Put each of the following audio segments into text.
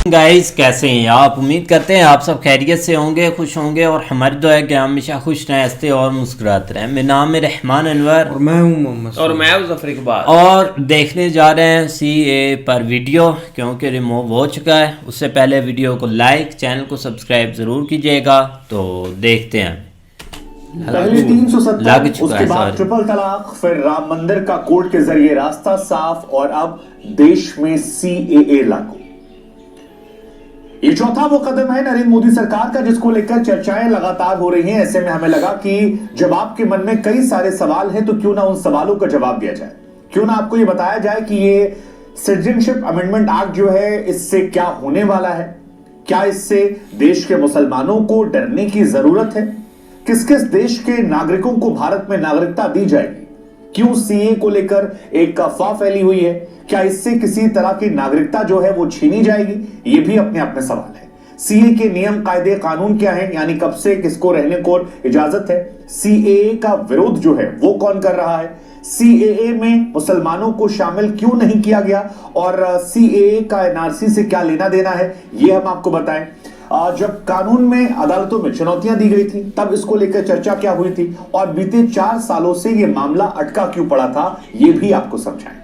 Guys, कैसे हैं आप? उम्मीद करते हैं आप सब खैरियत से होंगे, खुश होंगे और हमारी दुआ है कि हम हमेशा खुश रहें, हंसते और मुस्कुराते रहें। मेरा नाम है रहमान अनवर और मैं हूं मोहम्मद और मैं हूं ज़फर इकबाल। और देखने जा रहे हैं CAA पर वीडियो, क्योंकि रिमूव हो चुका है। उससे पहले वीडियो को लाइक, चैनल को सब्सक्राइब ज़रूर कीजिएगा। तो देखते हैं। पहले 370 लग चुका उसके है बाद सॉरी। ट्रिपल तलाक, फिर राम मंदिर का कोर्ट के जरिए रास्ता साफ और अब देश में CAA लागू। ये चौथा वो कदम है नरेंद्र मोदी सरकार का जिसको लेकर चर्चाएं लगातार हो रही हैं। ऐसे में हमें लगा कि जब आपके मन में कई सारे सवाल हैं तो क्यों ना उन सवालों का जवाब दिया जाए, क्यों ना आपको ये बताया जाए कि ये सिटीजनशिप अमेंडमेंट एक्ट जो है इससे क्या होने वाला है, क्या इससे देश के मुसलमानों को डरने की जरूरत है, किस किस देश के नागरिकों को भारत में नागरिकता दी जाएगी, क्यों CAA को लेकर एक अफवाह फैली हुई है, क्या इससे किसी तरह की नागरिकता जो है वो छीनी जाएगी, ये भी अपने आप में सवाल है। CAA के नियम, कायदे, कानून क्या है, यानी कब से किसको रहने को इजाजत है, CAA का विरोध जो है वो कौन कर रहा है, CAA में मुसलमानों को शामिल क्यों नहीं किया गया और CAA का NRC से क्या लेना देना है, ये हम आपको बताएं। जब कानून में, अदालतों में चुनौतियां दी गई थी तब इसको लेकर चर्चा क्या हुई थी और बीते 4 सालों से यह मामला अटका क्यों पड़ा था, यह भी आपको समझाएं।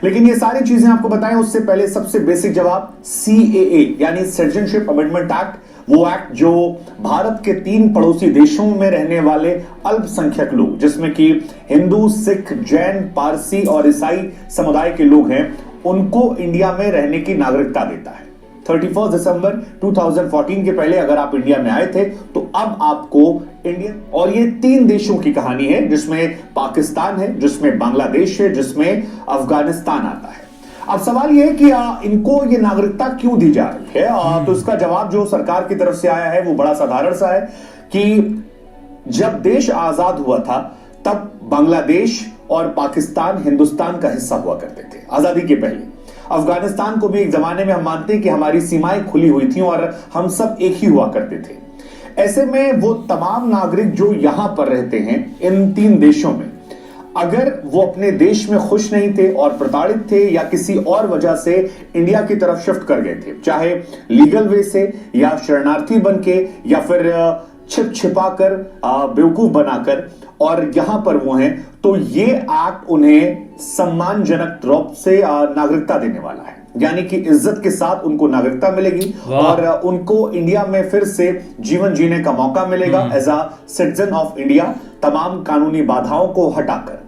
लेकिन ये सारी चीजें आपको बताएं उससे पहले सबसे बेसिक जवाब, CAA यानी सिटीजनशिप अमेंडमेंट एक्ट, वो एक्ट जो भारत के 3 पड़ोसी देशों में रहने वाले अल्पसंख्यक लोग, जिसमें कि हिंदू, सिख, जैन, पारसी और ईसाई समुदाय के लोग हैं, उनको इंडिया में रहने की नागरिकता देता है। 31 दिसंबर 2014 के पहले अगर आप इंडिया में आए थे तो अब आपको इंडिया, और ये 3 देशों की कहानी है जिसमें पाकिस्तान है, जिसमें बांग्लादेश है, जिसमें अफगानिस्तान आता है। अब सवाल यह है कि इनको ये नागरिकता क्यों दी जा रही है, तो इसका जवाब जो सरकार की तरफ से आया है वो बड़ा साधारण सा है कि जब देश आजाद हुआ था तब बांग्लादेश और पाकिस्तान हिंदुस्तान का हिस्सा हुआ करते थे आजादी के पहले। अफगानिस्तान को भी एक जमाने में हम मानते हैं कि हमारी सीमाएं खुली हुई थी और हम सब एक ही हुआ करते थे। ऐसे में वो तमाम नागरिक जो यहां पर रहते हैं इन 3 देशों में, अगर वो अपने देश में खुश नहीं थे और प्रताड़ित थे या किसी और वजह से इंडिया की तरफ शिफ्ट कर गए थे, चाहे लीगल वे से या शरणार्थी बन के या फिर छिप छिपा कर, बेवकूफ बनाकर, और यहां पर वो हैं, तो ये एक्ट उन्हें सम्मानजनक रूप से नागरिकता देने वाला है। यानी कि इज्जत के साथ उनको नागरिकता मिलेगी और उनको इंडिया में फिर से जीवन जीने का मौका मिलेगा as a citizen of India, तमाम कानूनी बाधाओं को हटाकर।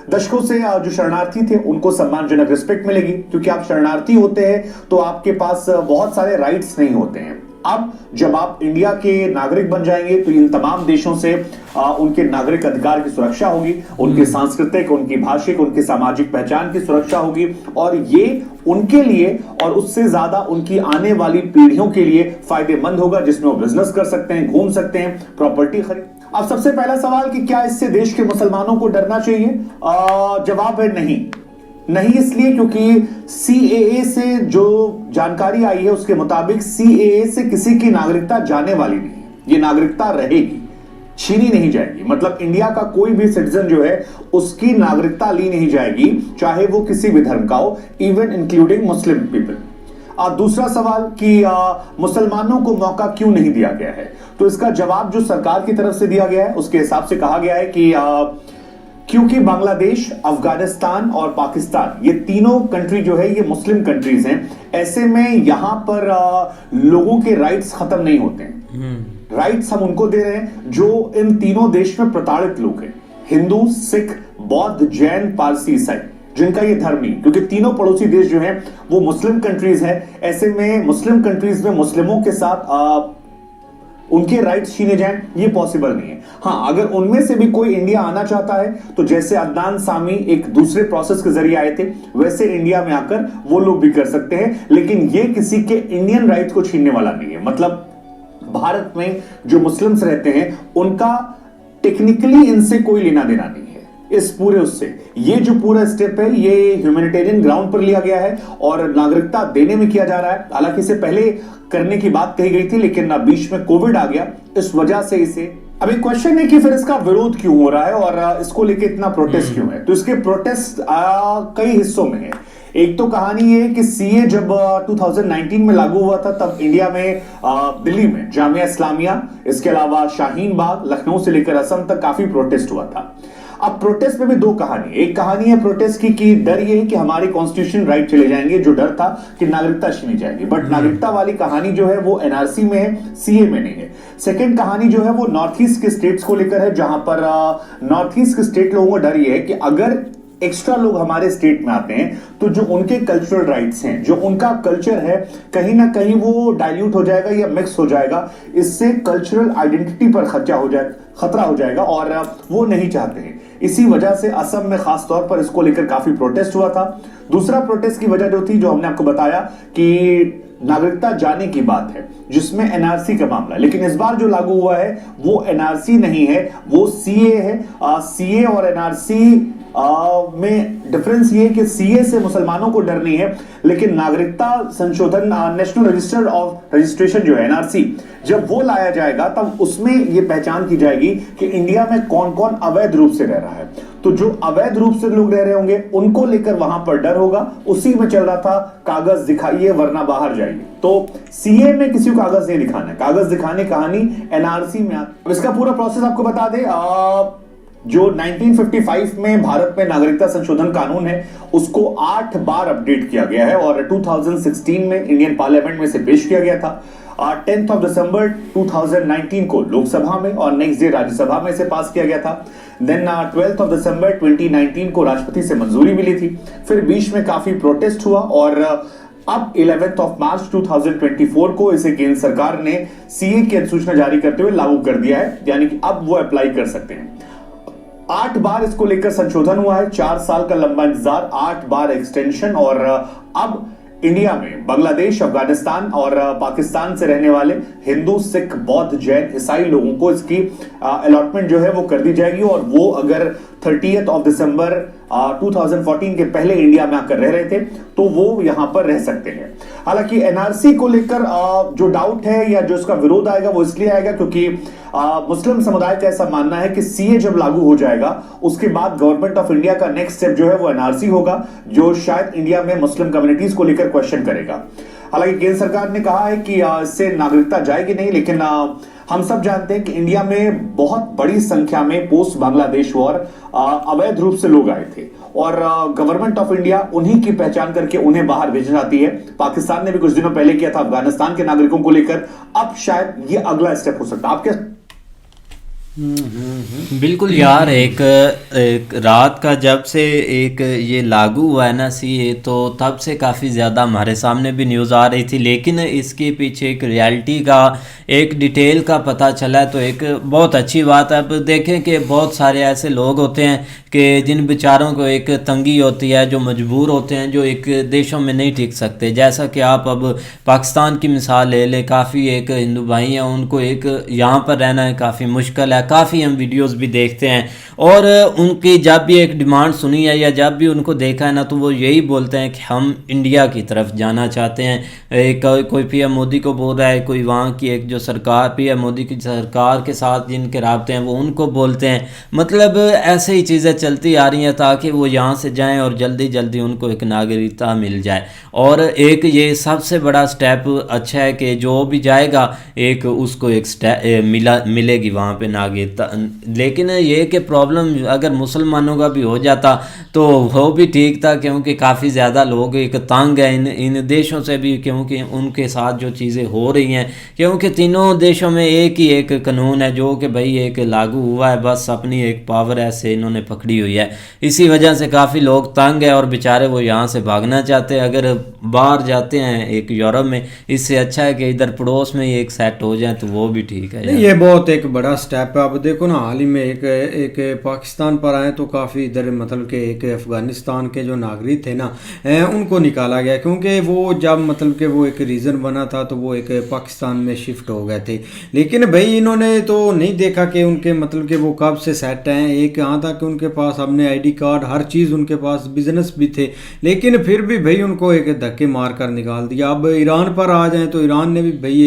दशकों से जो शरणार्थी थे उनको सम्मानजनक रिस्पेक्ट मिलेगी, क्योंकि आप शरणार्थी होते हैं तो आपके पास बहुत सारे राइट्स नहीं होते हैं। अब जब आप इंडिया के नागरिक बन जाएंगे तो इन तमाम देशों से उनके नागरिक अधिकार की सुरक्षा होगी, उनके सांस्कृतिक, उनकी भाषिक, उनकी सामाजिक पहचान की सुरक्षा होगी और ये उनके लिए और उससे ज्यादा उनकी आने वाली पीढ़ियों के लिए फायदेमंद होगा, जिसमें वो बिजनेस कर सकते हैं, घूम सकते हैं, प्रॉपर्टी खरीद। अब सबसे पहला सवाल कि क्या इससे देश के मुसलमानों को डरना चाहिए? जवाब है नहीं। नहीं इसलिए क्योंकि CAA से जो जानकारी आई है उसके मुताबिक CAA से किसी की नागरिकता जाने वाली नहीं है, ये नागरिकता रहेगी, छीनी नहीं जाएगी। मतलब इंडिया का कोई भी सिटीजन जो है उसकी नागरिकता ली नहीं जाएगी, चाहे वो किसी भी धर्म का हो, इवन इंक्लूडिंग मुस्लिम पीपल। दूसरा सवाल कि मुसलमानों को मौका क्यों नहीं दिया गया है, तो इसका जवाब जो सरकार की तरफ से दिया गया है उसके हिसाब से कहा गया है कि क्योंकि बांग्लादेश, अफगानिस्तान और पाकिस्तान, ये तीनों कंट्री जो है ये मुस्लिम कंट्रीज हैं। ऐसे में यहां पर लोगों के राइट्स खत्म नहीं होते हैं। राइट्स हम उनको दे रहे हैं जो इन तीनों देश में प्रताड़ित लोग हैं, हिंदू, सिख, बौद्ध, जैन, पारसी, ईसाई, जिनका ये धर्म नहीं, क्योंकि तीनों पड़ोसी देश जो हैं वो मुस्लिम कंट्रीज हैं। ऐसे में मुस्लिम कंट्रीज में मुस्लिमों के साथ उनके राइट्स छीने जाएं, ये पॉसिबल नहीं है। हाँ, अगर उनमें से भी कोई इंडिया आना चाहता है तो जैसे अदनान सामी एक दूसरे प्रोसेस के जरिए आए थे, वैसे इंडिया में आकर वो लोग भी कर सकते हैं, लेकिन ये किसी के इंडियन राइट्स को छीनने वाला नहीं है। मतलब भारत में जो मुस्लिम्स रहते हैं उनका टेक्निकली इनसे कोई लेना देना नहीं है इस पूरे उससे। ये जो पूरा स्टेप है ये ह्यूमैनिटेरियन ग्राउंड पर लिया गया है और नागरिकता देने में किया जा रहा है। हालांकि इसे पहले करने की बात कही गई थी, लेकिन बीच में कोविड आ गया, इस वजह से इसे अब एक क्वेश्चन है कि फिर इसका विरोध क्यों हो रहा है और इसको लेके इतना प्रोटेस्ट क्यों है। तो इसके प्रोटेस्ट कई हिस्सों में है। एक तो कहानी ये कि सीए जब 2019 में लागू हुआ था, तब इंडिया में दिल्ली में जामिया इस्लामिया, इसके अलावा शाहीन बाग, लखनऊ से लेकर असम तक काफी प्रोटेस्ट हुआ था। अब प्रोटेस्ट में भी दो कहानी, एक कहानी है प्रोटेस्ट की कि डर ये है कि हमारे कॉन्स्टिट्यूशन राइट चले जाएंगे, जो डर था कि नागरिकता छीनी जाएगी, बट नागरिकता वाली कहानी जो है वो एनआरसी में है, सीए में नहीं है। सेकेंड कहानी जो है वो नॉर्थ ईस्ट के स्टेट्स को लेकर है, जहां पर नॉर्थ ईस्ट के स्टेट लोगों का डर ये है कि अगर एक्स्ट्रा लोग हमारे स्टेट में आते हैं तो जो उनके कल्चरल राइट्स हैं, जो उनका कल्चर है, कहीं ना कहीं वो डाइल्यूट हो जाएगा या मिक्स हो जाएगा। इससे कल्चरल आइडेंटिटी पर खतरा हो जाएगा और वो नहीं चाहते हैं। इसी वजह से असम में खास तौर पर इसको लेकर काफी प्रोटेस्ट हुआ था। दूसरा प्रोटेस्ट की वजह जो थी, जो हमने आपको बताया कि नागरिकता जाने की बात है, जिसमें एनआरसी का मामला, लेकिन इस बार जो लागू हुआ है वो एनआरसी नहीं है, वो सीए है। सीए और एनआरसी में डिफरेंस ये है कि सीए से मुसलमानों को डर नहीं है, लेकिन नागरिकता संशोधन, नेशनल रजिस्टर ऑफ रजिस्ट्रेशन जो है एनआरसी, जब वो लाया जाएगा तब उसमें ये पहचान की जाएगी कि इंडिया में कौन कौन अवैध रूप से रह रहा है। तो जो अवैध रूप से लोग रह रहे होंगे उनको लेकर वहां पर डर होगा। उसी में चल रहा था कागज दिखाइए वरना बाहर जाइए। तो सीए में किसी को कागज नहीं दिखाना है, कागज दिखाने कहानी एनआरसी में। अब इसका पूरा प्रोसेस आपको बता दें, जो 1955 में भारत में नागरिकता संशोधन कानून है उसको 8 बार अपडेट किया गया है और 2016 में इंडियन पार्लियामेंट में से पेश किया गया था। 10th of December 2019 को लोकसभा में और नेक्स्ट डे राज्यसभा में से पास किया गया था। देन 12th of December 2019 को राष्ट्रपति से मंजूरी मिली थी। फिर बीच में काफी प्रोटेस्ट हुआ और अब 11th of March 2024 को इसे केंद्र सरकार ने सीए की अधिसूचना जारी करते हुए लागू कर दिया है, यानी कि अब वो अप्लाई कर सकते हैं। 8 बार इसको लेकर संशोधन हुआ है, 4 साल का लंबा इंतजार, 8 बार एक्सटेंशन। और अब इंडिया में बांग्लादेश, अफगानिस्तान और पाकिस्तान से रहने वाले हिंदू, सिख, बौद्ध, जैन, ईसाई लोगों को इसकी अलॉटमेंट जो है वो कर दी जाएगी और वो अगर 30th of December 2014 के पहले इंडिया में आकर रह रहे थे तो वो यहां पर रह सकते हैं। हालांकि एनआरसी को लेकर जो डाउट है या जो इसका विरोध आएगा वो इसलिए आएगा क्योंकि मुस्लिम समुदाय का ऐसा मानना है कि सीए जब लागू हो जाएगा उसके बाद गवर्नमेंट ऑफ इंडिया का नेक्स्ट स्टेप जो है वो एनआरसी होगा, जो शायद इंडिया में मुस्लिम कम्युनिटीज को लेकर क्वेश्चन करेगा। हालांकि केंद्र सरकार ने कहा है कि इससे नागरिकता जाएगी नहीं, लेकिन हम सब जानते हैं कि इंडिया में बहुत बड़ी संख्या में पोस्ट बांग्लादेश वॉर अवैध रूप से लोग आए थे और गवर्नमेंट ऑफ इंडिया उन्हीं की पहचान करके उन्हें बाहर भेजना चाहती है। पाकिस्तान ने भी कुछ दिनों पहले किया था अफगानिस्तान के नागरिकों को लेकर। अब शायद ये अगला स्टेप हो सकता है। आप क्या बिल्कुल यार, एक रात का जब से एक ये लागू हुआ है ना सीए, तो तब से काफ़ी ज़्यादा हमारे सामने भी न्यूज़ आ रही थी, लेकिन इसके पीछे एक रियलिटी का, एक डिटेल का पता चला है, तो एक बहुत अच्छी बात है। अब देखें कि बहुत सारे ऐसे लोग होते हैं कि जिन बेचारों को एक तंगी होती है, जो मजबूर होते हैं, जो एक देशों में नहीं टिक सकते। जैसा कि आप अब पाकिस्तान की मिसाल ले लें, काफ़ी एक हिंदू भाई हैं, उनको एक यहाँ पर रहना है काफ़ी मुश्किल है। काफ़ी हम वीडियोस भी देखते हैं और उनकी जब भी एक डिमांड सुनी है या जब भी उनको देखा है ना, तो वो यही बोलते हैं कि हम इंडिया की तरफ जाना चाहते हैं। कोई पीएम मोदी को बोल रहा है, कोई वहाँ की एक जो सरकार, पीएम मोदी की सरकार के साथ जिनके राब्ते हैं वो उनको बोलते हैं। मतलब ऐसे ही चीज़ें चलती आ रही हैं ताकि वो यहाँ से जाएं और जल्दी जल्दी उनको एक नागरिकता मिल जाए। और एक ये सबसे बड़ा स्टेप अच्छा है कि जो भी जाएगा एक उसको एक मिलेगी वहाँ पे नागरिकता। लेकिन ये कि प्रॉब्लम अगर मुसलमानों का भी हो जाता तो वो भी ठीक था, क्योंकि काफ़ी ज़्यादा लोग एक तंग है इन देशों से भी, क्योंकि उनके साथ जो चीज़ें हो रही हैं, क्योंकि तीनों देशों में एक ही एक कानून है जो कि भाई एक लागू हुआ है, बस अपनी एक पावर ऐसे इन्होंने पकड़ी हुई है। इसी वजह से काफ़ी लोग तंग है और बेचारे वो यहाँ से भागना चाहते हैं। अगर बाहर जाते हैं एक यूरोप में, इससे अच्छा है कि इधर पड़ोस में ही एक सेट हो जाए तो वो भी ठीक है। ये बहुत एक बड़ा स्टेप है। अब देखो ना, हाल ही में एक पाकिस्तान पर आए तो काफ़ी इधर मतलब कि एक अफगानिस्तान के जो नागरिक थे ना, उनको निकाला गया, क्योंकि वो जब मतलब कि वो एक रीज़न बना था तो वो एक पाकिस्तान में शिफ्ट हो गए थे। लेकिन भाई इन्होंने तो नहीं देखा कि उनके मतलब कि वो कब से सेट हैं। एक यहाँ था कि उनके पास अपने आईडी कार्ड, हर चीज़ उनके पास, बिजनेस भी थे, लेकिन फिर भी भाई उनको एक धक्के मार कर निकाल दिया। अब ईरान पर आ जाएं तो ईरान ने भी भाई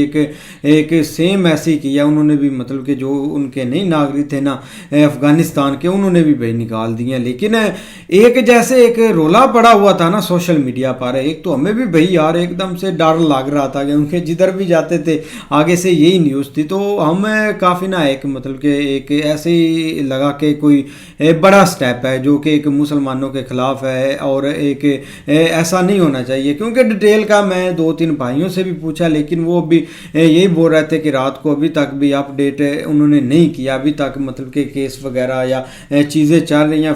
एक सेम ऐसे ही किया। उन्होंने भी मतलब कि जो उनके के नहीं नागरिक थे ना अफगानिस्तान के, उन्होंने भी भाई निकाल दिए। लेकिन एक जैसे एक रोला पड़ा हुआ था ना सोशल मीडिया पर, एक तो हमें भी भाई यार एकदम से डर लग रहा था क्योंकि जिधर भी जाते थे आगे से यही न्यूज़ थी, तो हम काफ़ी ना एक मतलब कि एक ऐसे ही लगा कि कोई बड़ा स्टेप है जो कि एक मुसलमानों के ख़िलाफ़ है, और एक ऐसा नहीं होना चाहिए। क्योंकि डिटेल का मैं 2-3 भाइयों से भी पूछा, लेकिन वो भी यही बोल रहे थे कि रात को अभी तक भी अपडेट उन्होंने नहीं किया, अभी तक मतलब कि केस वगैरह या चीज़ें चल रही हैं,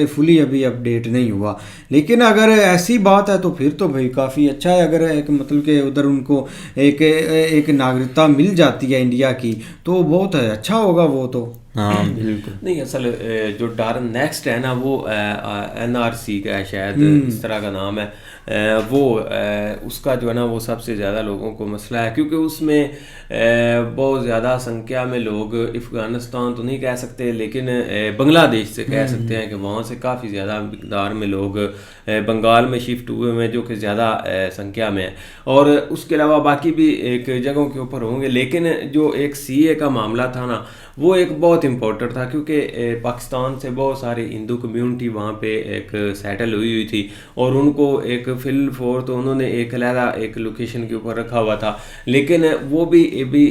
फुली अभी अपडेट नहीं हुआ। लेकिन अगर ऐसी बात है तो फिर तो भाई काफ़ी अच्छा है, अगर एक मतलब कि उधर उनको एक नागरिकता मिल जाती है इंडिया की तो बहुत अच्छा होगा वो तो। हाँ बिल्कुल। नहीं, असल जो डर नेक्स्ट है ना वो NRC का है, शायद इस तरह का नाम है, वो उसका जो है ना वो सबसे ज़्यादा लोगों को मसला है, क्योंकि उसमें बहुत ज़्यादा संख्या में लोग अफ़गानिस्तान तो नहीं कह सकते, लेकिन बांग्लादेश से कह सकते हैं कि वहाँ से काफ़ी ज़्यादा मिकदार में लोग बंगाल में शिफ्ट हुए हैं, जो कि ज़्यादा संख्या में है, और उसके अलावा बाकी भी एक जगहों के ऊपर होंगे। लेकिन जो एक CA का मामला था ना वो एक बहुत इम्पोर्टेंट था, क्योंकि पाकिस्तान से बहुत सारी हिंदू कम्युनिटी वहाँ पे एक सेटल हुई थी, और उनको एक फिल फोर तो उन्होंने एक अलहदा एक लोकेशन के ऊपर रखा हुआ था, लेकिन वो भी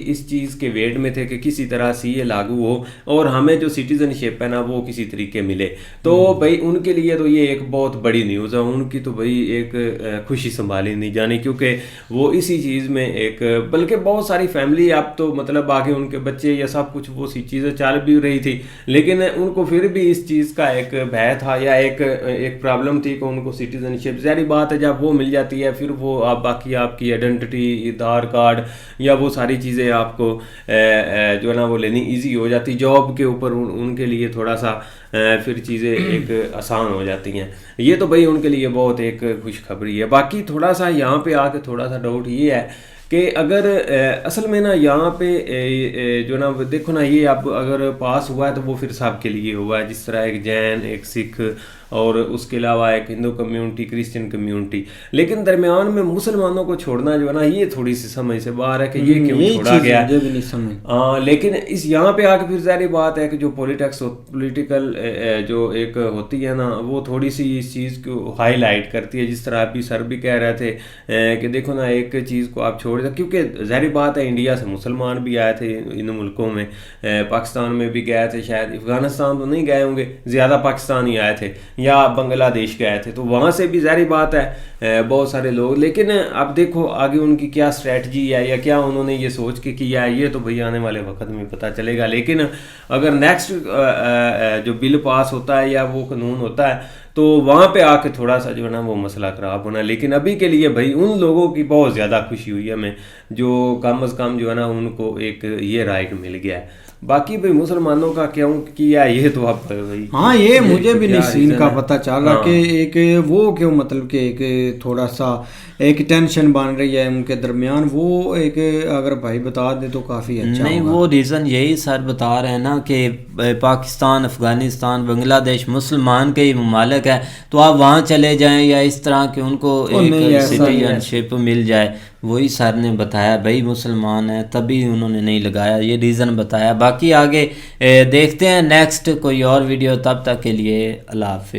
इस चीज़ के वेट में थे कि किसी तरह CA लागू हो और हमें जो सिटीजनशिप है ना वो किसी तरीके मिले। तो भाई उनके लिए तो ये एक बहुत बड़ी न्यूज़ है, उनकी तो भाई एक खुशी संभाली नहीं जानी, क्योंकि वो इसी चीज़ में एक, बल्कि बहुत सारी फैमिली अब तो मतलब आगे उनके बच्चे या सब कुछ वो चीज़ें चल भी रही थी, लेकिन उनको फिर भी इस चीज़ का एक भय था या एक प्रॉब्लम थी कि उनको सिटीजनशिप, ज़ाहिर बात है जब वो मिल जाती है फिर वो आप बाकी आपकी आइडेंटिटी, आधार कार्ड या वो सारी चीज़ें आपको जो है ना वो लेनी इजी हो जाती, जॉब के ऊपर उनके लिए थोड़ा सा फिर चीज़ें एक आसान हो जाती हैं। ये तो भाई उनके लिए बहुत एक खुशखबरी है। बाकी थोड़ा सा यहाँ पे आके थोड़ा सा डाउट ये है कि अगर असल में ना यहाँ पे जो ना देखो ना, ये अब अगर पास हुआ है तो वो फिर सबके लिए हुआ है, जिस तरह एक जैन, एक सिख और उसके अलावा एक हिंदू कम्युनिटी, क्रिश्चियन कम्युनिटी, लेकिन दरमियान में मुसलमानों को छोड़ना जो है ना ये थोड़ी सी समझ से बाहर है कि ये क्यों छोड़ा गया है। लेकिन इस यहाँ पे आके फिर ज़ाहिर बात है कि जो पॉलिटिकल जो एक होती है ना वो थोड़ी सी इस चीज़ को हाईलाइट करती है, जिस तरह अभी सर भी कह रहे थे कि देखो ना एक चीज़ को आप छोड़ दो, क्योंकि ज़ाहिर बात है इंडिया से मुसलमान भी आए थे इन मुल्कों में, पाकिस्तान में भी गए थे, शायद अफगानिस्तान तो नहीं गए होंगे, ज़्यादा पाकिस्तानी आए थे या बांग्लादेश गए थे, तो वहाँ से भी ज़ाहिर बात है बहुत सारे लोग। लेकिन अब देखो आगे उनकी क्या स्ट्रेटजी है या क्या उन्होंने ये सोच के किया है, ये तो भाई आने वाले वक्त में पता चलेगा। लेकिन अगर नेक्स्ट जो बिल पास होता है या वो कानून होता है तो वहाँ पे आके थोड़ा सा जो है ना वो मसला ख़राब होना। लेकिन अभी के लिए भाई उन लोगों की बहुत ज़्यादा खुशी हुई है हमें, जो कम अज़ कम जो है ना उनको एक ये राइट मिल गया है। बाकी भाई मुसलमानों का क्यों किया ये तो आप भाई, हाँ ये मुझे भी नहीं सीन का पता चल रहा कि एक वो क्यों मतलब कि एक थोड़ा सा एक टेंशन बन रही है उनके दरमियान, वो एक अगर भाई बता दे तो काफ़ी अच्छा नहीं होगा। वो रीज़न यही सर बता रहे हैं ना कि पाकिस्तान, अफ़गानिस्तान, बांग्लादेश मुसलमान के ही ममालिक है, तो आप वहाँ चले जाएं या इस तरह के उनको एक सिटीजनशिप मिल जाए, वही सर ने बताया भाई मुसलमान है तभी उन्होंने नहीं लगाया, ये रीज़न बताया। बाकी आगे देखते हैं नेक्स्ट कोई और वीडियो, तब तक के लिए अल्लाह हाफ़िज़।